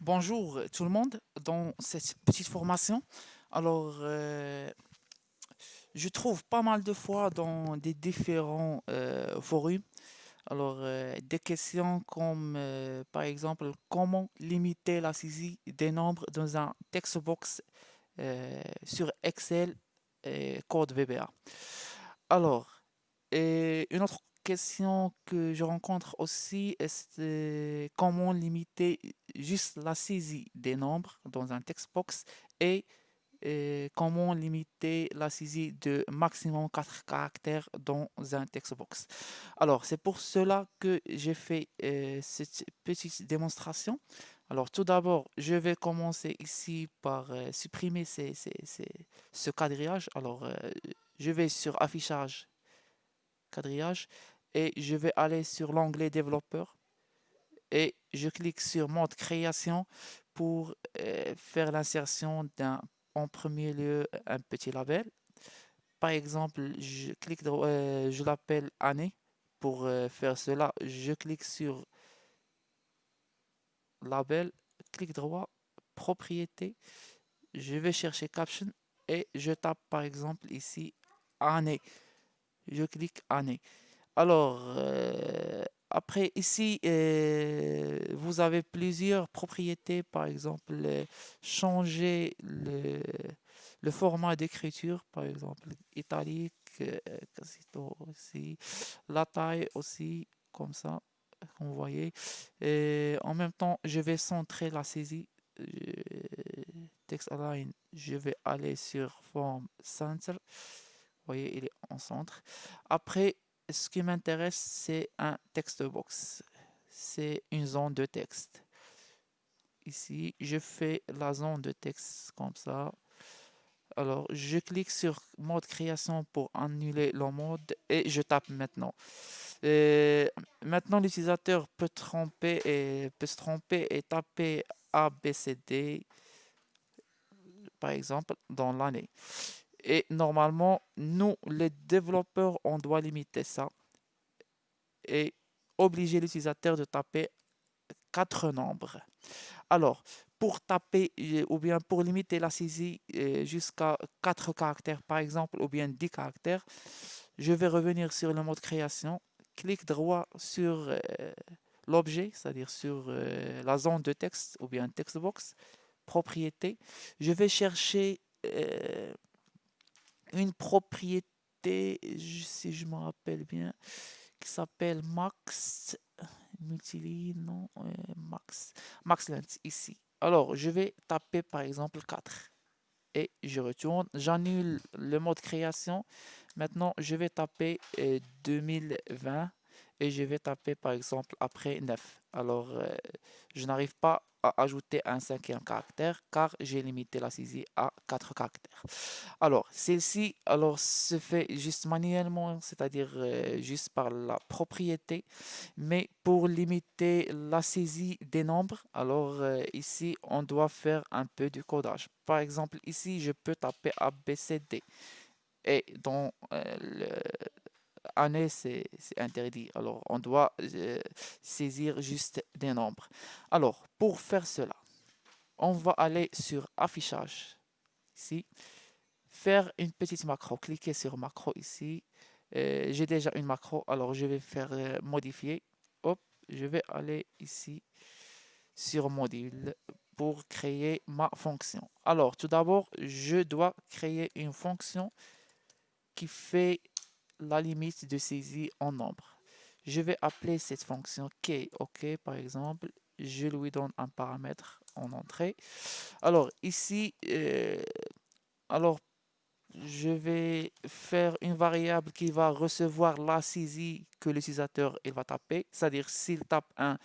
Bonjour tout le monde dans cette petite formation. Alors, je trouve pas mal de fois dans des différents forums, des questions comme par exemple comment limiter la saisie des nombres dans un text box sur Excel et code VBA. Alors, et une autre question que je rencontre aussi, c'est comment limiter juste la saisie des nombres dans un text box et comment limiter la saisie de maximum 4 caractères dans un text box. Alors, c'est pour cela que j'ai fait cette petite démonstration. Alors, tout d'abord, je vais commencer ici par supprimer ce quadrillage. Alors, je vais sur affichage, quadrillage, et je vais aller sur l'onglet développeur et je clique sur mode création pour faire l'insertion en premier lieu, un petit label. Par exemple, je l'appelle année. Pour faire cela, je clique sur label, clic droit, propriété, je vais chercher caption et je tape par exemple ici année. Je clique année. Alors, après, ici, vous avez plusieurs propriétés, par exemple, changer le format d'écriture, par exemple, italique, casito aussi, la taille aussi, comme ça, comme vous voyez. Et en même temps, je vais centrer la saisie. euh, Text align, je vais aller sur form center. Vous voyez, il est en centre. Après, ce qui m'intéresse, c'est un text box. C'est une zone de texte. Ici, je fais la zone de texte comme ça. Alors, je clique sur mode création pour annuler le mode et je tape maintenant. Et maintenant, l'utilisateur peut se tromper et taper A, B, C, D, par exemple, dans l'année. Et normalement, nous, les développeurs, on doit limiter ça et obliger l'utilisateur de taper quatre nombres. Alors, pour taper ou bien pour limiter la saisie jusqu'à 4 caractères par exemple, ou bien 10 caractères, je vais revenir sur le mode création, clic droit sur l'objet, c'est-à-dire sur la zone de texte ou bien text box, propriété. Je vais chercher une propriété, si je me rappelle bien, qui s'appelle Max Multiline, non, Max Length ici. Alors, je vais taper par exemple 4 et je retourne. J'annule le mode création. Maintenant, je vais taper 2020 et je vais taper par exemple après 9. Alors, je n'arrive pas à ajouter un cinquième caractère car j'ai limité la saisie à 4 caractères. Alors, celle-ci se fait juste manuellement, c'est-à-dire juste par la propriété, mais pour limiter la saisie des nombres, ici, on doit faire un peu de codage. Par exemple, ici, je peux taper A, B, C, D. Et dans l'année, c'est interdit. Alors, on doit saisir juste des nombres. Alors, pour faire cela, on va aller sur affichage, ici, faire une petite macro. Cliquez sur macro ici. J'ai déjà une macro, alors je vais faire modifier. Hop, je vais aller ici sur module pour créer ma fonction. Alors, tout d'abord, je dois créer une fonction qui fait la limite de saisie en nombre. Je vais appeler cette fonction key, ok, par exemple. Je lui donne un paramètre en entrée. Alors, ici, alors je vais faire une variable qui va recevoir la saisie que l'utilisateur il va taper. C'est-à-dire, s'il tape un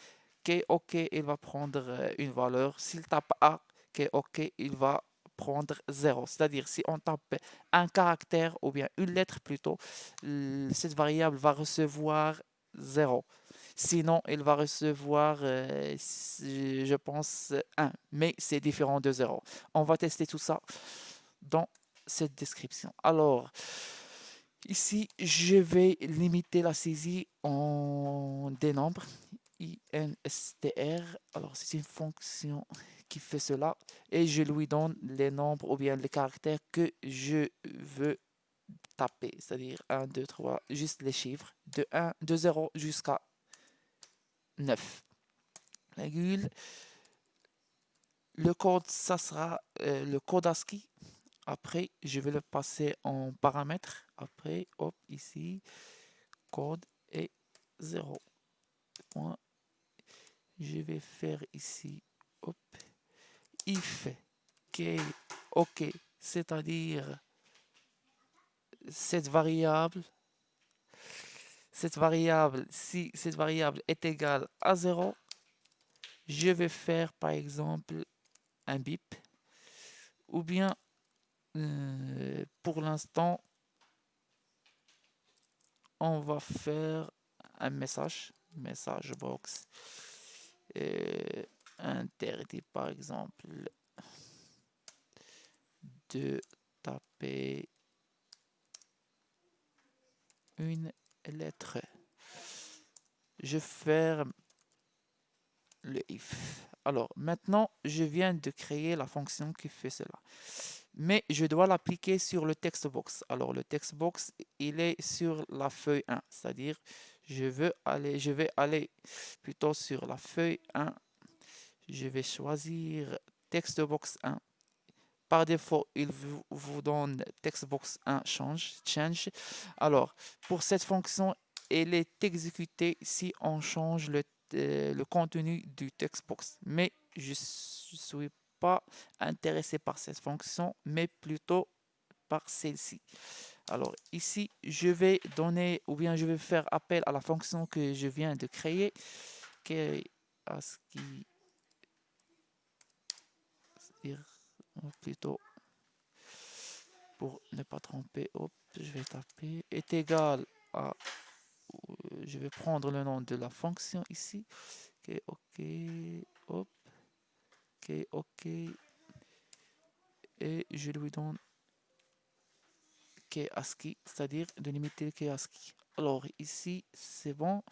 OK, OK, il va prendre une valeur. S'il tape A, OK, OK, il va prendre 0. C'est-à-dire, si on tape un caractère ou bien une lettre plutôt, cette variable va recevoir 0. Sinon, il va recevoir, je pense, 1. Mais c'est différent de 0. On va tester tout ça dans cette description. Alors, ici, je vais limiter la saisie en des nombres. instr. Alors, c'est une fonction qui fait cela et je lui donne les nombres ou bien les caractères que je veux taper, c'est-à-dire 1, 2, 3, juste les chiffres de 0 jusqu'à 9. Virgule. Le code, ça sera le code ASCII. Après, je vais le passer en paramètres. Après, hop, ici, code est 0. Point. Je vais faire ici, hop, if, ok, c'est-à-dire cette variable, si cette variable est égale à 0, je vais faire par exemple un bip, ou bien pour l'instant, on va faire un message box interdit par exemple de taper une lettre. Je ferme le if. Alors maintenant, je viens de créer la fonction qui fait cela. Mais je dois l'appliquer sur le text box. Alors le text box, il est sur la feuille 1. C'est-à-dire, je vais aller plutôt sur la feuille 1. Je vais choisir text box 1. Par défaut, il vous donne textbox 1 change. Alors, pour cette fonction, elle est exécutée si on change le contenu du textbox. Mais je ne suis pas intéressé par cette fonction, mais plutôt par celle-ci. Alors ici, je vais donner, ou bien je vais faire appel à la fonction que je viens de créer, qui est ASCII, plutôt pour ne pas tromper, hop, je vais taper est égal à, je vais prendre le nom de la fonction ici, ok, hop, ok, et je lui donne ASCII, c'est-à-dire de limiter ASCII. Alors ici, c'est bon.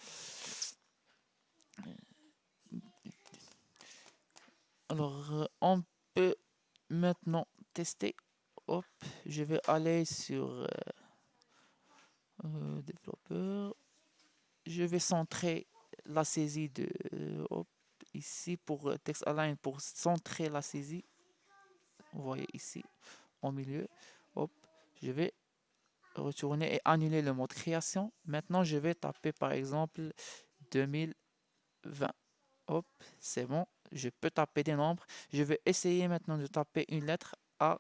Alors, on peut maintenant tester. Hop, je vais aller sur développeur. Je vais centrer la saisie de hop, ici pour text align pour centrer la saisie. Vous voyez ici au milieu. Hop, je vais retourner et annuler le mode création. Maintenant, je vais taper par exemple 2020. Hop, c'est bon. Je peux taper des nombres. Je vais essayer maintenant de taper une lettre A.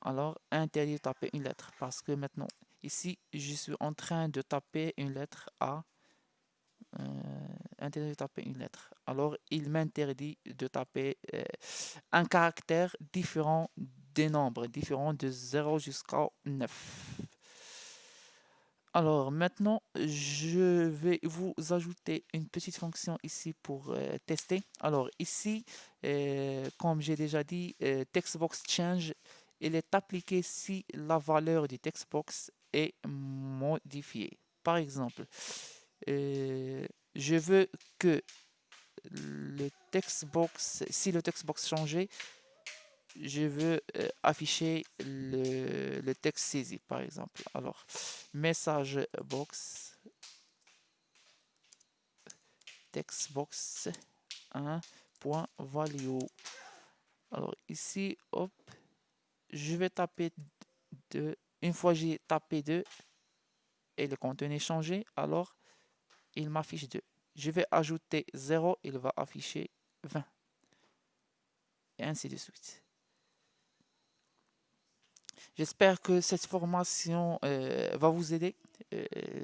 Alors, interdit de taper une lettre parce que maintenant, ici, je suis en train de taper une lettre A. Interdit de taper une lettre. Alors, il m'interdit de taper un caractère différent des nombres, différent de 0 jusqu'à 9. Alors, maintenant, je vais vous ajouter une petite fonction ici pour tester. Alors, ici, comme j'ai déjà dit, textbox change, il est appliqué si la valeur du textbox est modifiée. Par exemple, je veux que le textbox, si le textbox changeait, je veux afficher le texte saisi, par exemple. Alors, message box, textbox 1.value. Alors, ici, hop, je vais taper 2. Une fois j'ai tapé 2 et le contenu est changé, alors il m'affiche 2. Je vais ajouter 0, il va afficher 20. Et ainsi de suite. J'espère que cette formation va vous aider,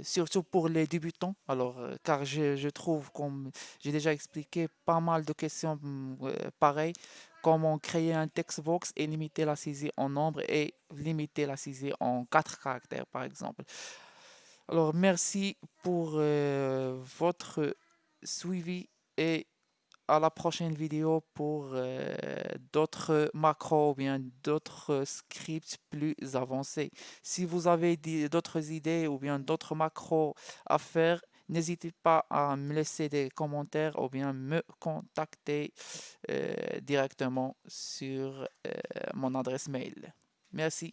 surtout pour les débutants. Alors, car je trouve, comme j'ai déjà expliqué, pas mal de questions pareilles. Comment créer un textbox et limiter la saisie en nombre et limiter la saisie en 4 caractères, par exemple. Alors, merci pour votre suivi et à la prochaine vidéo pour d'autres macros ou bien d'autres scripts plus avancés. Si vous avez d'autres idées ou bien d'autres macros à faire, N'hésitez pas à me laisser des commentaires ou bien me contacter directement sur mon adresse mail. Merci.